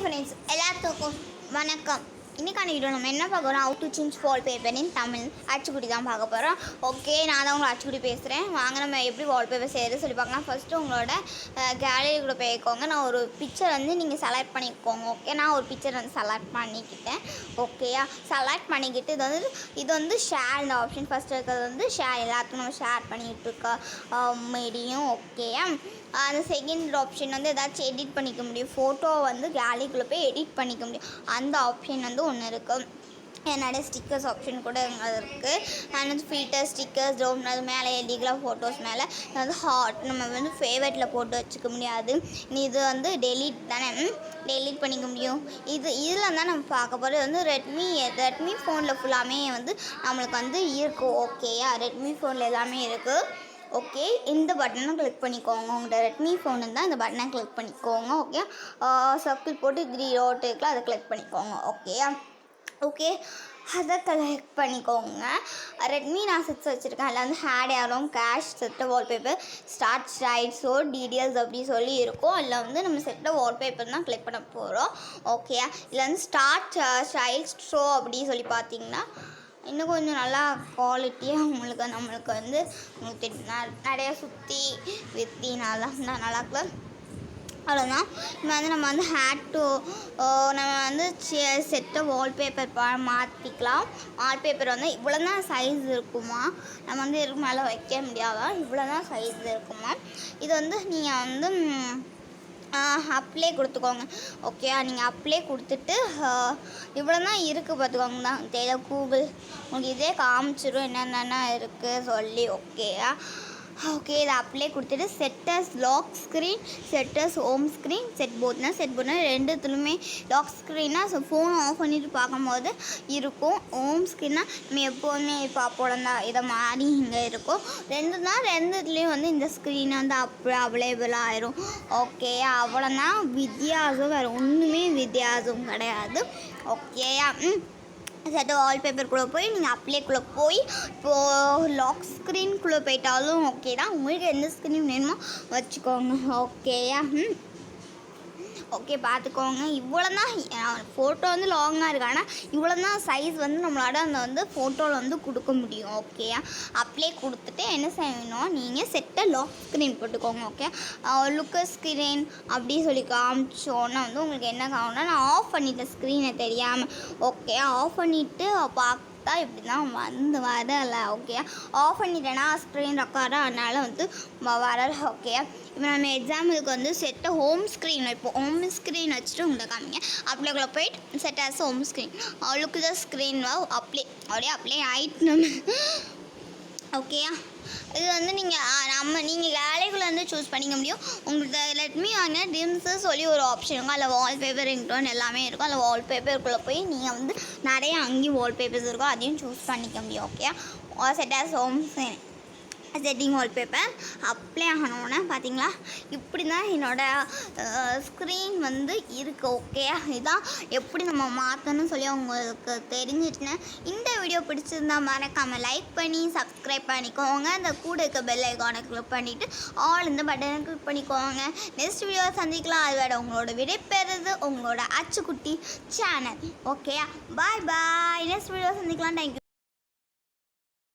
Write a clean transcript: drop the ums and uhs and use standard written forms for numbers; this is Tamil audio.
ஃப்ரெண்ட்ஸ் எல்லாத்துக்கும் வணக்கம். இன்றைக்கான வீடியோ நம்ம என்ன பார்க்க போகிறோம், ஹவு டு சேஞ்ச் வால்பேப்பர் இன் தமிழ் அச்சுக்குடி தான் பார்க்க போகிறோம். ஓகே, நான் தான் உங்களை அச்சுக்குடி பேசுகிறேன். வாங்க நம்ம எப்படி வால்பேப்பர் செய்கிறது சொல்லி பார்க்கலாம். ஃபஸ்ட்டு உங்களோட கேலரி கூட போய்க்கோங்க. நான் ஒரு பிக்சர் வந்து நீங்கள் செலக்ட் பண்ணிக்கோங்க. ஓகே, நான் ஒரு பிக்சர் வந்து செலக்ட் பண்ணிக்கிட்டேன். ஓகேயா, செலக்ட் பண்ணிக்கிட்டு இது வந்து ஷேர் இந்த ஆப்ஷன் ஃபஸ்ட்டு இருக்கிறது வந்து ஷேர், எல்லாத்துக்கும் நம்ம ஷேர் பண்ணிக்கிட்டு இருக்க முடியும். ஓகேயா, அந்த செகண்ட் ஆப்ஷன் வந்து ஏதாச்சும் எடிட் பண்ணிக்க முடியும். ஃபோட்டோ வந்து கேலரிக்குள்ளே போய் எடிட் பண்ணிக்க முடியும். அந்த ஆப்ஷன் வந்து ஒன்று இருக்குது. என்னோடய ஸ்டிக்கர்ஸ் ஆப்ஷன் கூட இருக்குது. அண்ட் வந்து ஃபில்டர் ஸ்டிக்கர்ஸ் டோம், அது மேலே எழுதிக்கலாம். ஃபோட்டோஸ் மேலே வந்து ஹார்ட் நம்ம வந்து ஃபேவரட்டில் போட்டு வச்சுக்க முடியாது. இது வந்து டெலீட் தானே, டெலீட் பண்ணிக்க முடியும். இதில் தான் நம்ம பார்க்க போகிறது வந்து ரெட்மி ஃபோனில் ஃபுல்லாமே வந்து நம்மளுக்கு வந்து இருக்குது. ஓகேயா, ரெட்மி ஃபோனில் எல்லாமே இருக்குது. ஓகே, இந்த பட்டனை கிளிக் பண்ணிக்கோங்க. உங்களோட ரெட்மி ஃபோன் இருந்தால் இந்த பட்டனை கிளிக் பண்ணிக்கோங்க. ஓகே, சர்க்கிள் போட்டு 3 ரோட் இருக்குல்ல, அதை கிளிக் பண்ணிக்கோங்க. ஓகே, அதை கிளிக் பண்ணிக்கோங்க. ரெட்மி நான் 6 வச்சுருக்கேன். அதில் வந்து ஹேட் ஏரோம் கேஷ் செட்ட வால்பேப்பர் ஸ்டார்ட் ரைட்ஸோ டீட்டெயில்ஸ் அப்படி சொல்லி இருக்கும். அதில் வந்து நம்ம செட்ட வால்பேப்பர் தான் கிளிக் பண்ண போகிறோம். ஓகே, இதில் வந்து ஸ்டார்ட் ஸ்டைல் ஷோ அப்படி சொல்லி பார்த்தீங்கன்னா இன்னும் கொஞ்சம் நல்லா குவாலிட்டியாக நம்மளுக்கு வந்து நிறையா சுற்றி விற்றி நல்லா இருக்கலாம். அவ்வளோதான். நம்ம வந்து நம்ம வந்து செட்டை வால்பேப்பர் மாற்றிக்கலாம். வால்பேப்பர் வந்து இவ்வளோ தான் சைஸ் இருக்குமா, நம்ம வந்து இதுக்கு மேலே வைக்க முடியாதா, இவ்வளோ தான் சைஸ் இருக்குமா. இது வந்து நீங்கள் வந்து அப்ளை கொடுத்துக்கோங்க. ஓகே, நீங்கள் அப்ளை கொடுத்துட்டு இவ்வளோ தான் இருக்குது பார்த்துக்கோங்க தான் தெரியல. கூகுள் உங்களுக்கு இதே காமிச்சிடும் என்னென்ன இருக்குது சொல்லி. ஓகே, இதை அப்ளை கொடுத்துட்டு set as lock screen, set as home screen, set போட்னா ரெண்டுத்துலையுமே லாக் ஸ்க்ரீன்னா ஃபோனை ஆஃப் பண்ணிவிட்டு பார்க்கும்போது இருக்கும். ஹோம் ஸ்க்ரீன்னா நம்ம எப்போதுமே பார்ப்போம் தான், இதை மாதிரி இங்கே இருக்கும். ரெண்டுத்துலேயும் வந்து இந்த ஸ்க்ரீனை வந்து அவைலபிள் ஆயிரும். ஓகே, அவ்வளோதான் வித்தியாசம், வேறு ஒன்றுமே வித்தியாசம் கிடையாது. ஓகேயா, செட்ட வால்பேப்பருக்குள்ளே போய் நீங்கள் அப்ளேக்குள்ளே போய் இப்போது லாக் ஸ்க்ரீனுக்குள்ளே போயிட்டாலும் ஓகே தான். உங்களுக்கு எந்த ஸ்க்ரீன் வேணுமோ வச்சுக்கோங்க. ஓகேயா, ஓகே பார்த்துக்கோங்க. இவ்வளோ தான் ஃபோட்டோ வந்து லாங்காக இருக்குது, ஆனால் இவ்வளோ தான் சைஸ் வந்து நம்மளோட அந்த ஃபோட்டோவில் வந்து கொடுக்க முடியும். ஓகேயா, அப்ளை கொடுத்துட்டு என்ன செய்யணும், நீங்கள் செட்டை லாக் ஸ்க்ரீன் போட்டுக்கோங்க. ஓகே, லுக்க ஸ்க்ரீன் அப்படி சொல்லி காமிச்சோன்னா வந்து உங்களுக்கு என்ன காணும்னா, நான் ஆஃப் பண்ணிட்டேன் ஸ்க்ரீனை தெரியாமல். ஓகே, ஆஃப் பண்ணிவிட்டு பார்த்தா இப்படி தான் வந்து வரலை. ஓகே, ஆஃப் பண்ணிட்டேன்னா ஸ்க்ரீன் ரெக்கார்டாக அதனால் வந்து வரலை. ஓகே, இப்போ நம்ம எக்ஸாம்பிளுக்கு வந்து செட்டை ஹோம் ஸ்க்ரீன் வைப்போம். ஹோம் ஸ்க்ரீன் வச்சுட்டு உங்களை காமிங்க. அப்படியே போயிட்டு set as home screen look the screen அப்படியே அப்ளை ஆகிட்டு நம்ம. ஓகேயா, இது வந்து நீங்கள் கேலரிக்குள்ளே வந்து சூஸ் பண்ணிக்க முடியும். உங்களுக்கு ரெட்மி வாங்க டிம்ஸு சொல்லி ஒரு ஆப்ஷன் இருக்கும். அதில் வால்பேப்பர் ரிங்டோன் எல்லாமே இருக்கும். அதில் வால்பேப்பருக்குள்ளே போய் நீங்கள் வந்து நிறைய அங்கேயும் வால்பேப்பர்ஸ் இருக்கும், அதையும் சூஸ் பண்ணிக்க முடியும். Okay, set as home setting wallpaper apply ஆகணுன்னு பார்த்தீங்களா, இப்படி தான் என்னோடய ஸ்க்ரீன் வந்து இருக்குது. ஓகே, இதுதான் எப்படி நம்ம மாற்றணும்னு சொல்லி உங்களுக்கு தெரிஞ்சிட்டேன். இந்த வீடியோ பிடிச்சிருந்தா மறக்காமல் லைக் பண்ணி சப்ஸ்கிரைப் பண்ணிக்கோங்க. அந்த கூட இருக்க பெல் ஐக்கானை கிளிக் பண்ணிவிட்டு ஆல் இந்த பட்டனை கிளிக் பண்ணிக்கோங்க. நெக்ஸ்ட் வீடியோ சந்திக்கலாம். அதோட உங்களோட விடை பெறுறது உங்களோட அச்சுக்குட்டி சேனல். ஓகே, பாய். நெக்ஸ்ட் வீடியோ சந்திக்கலாம். தேங்க்யூ.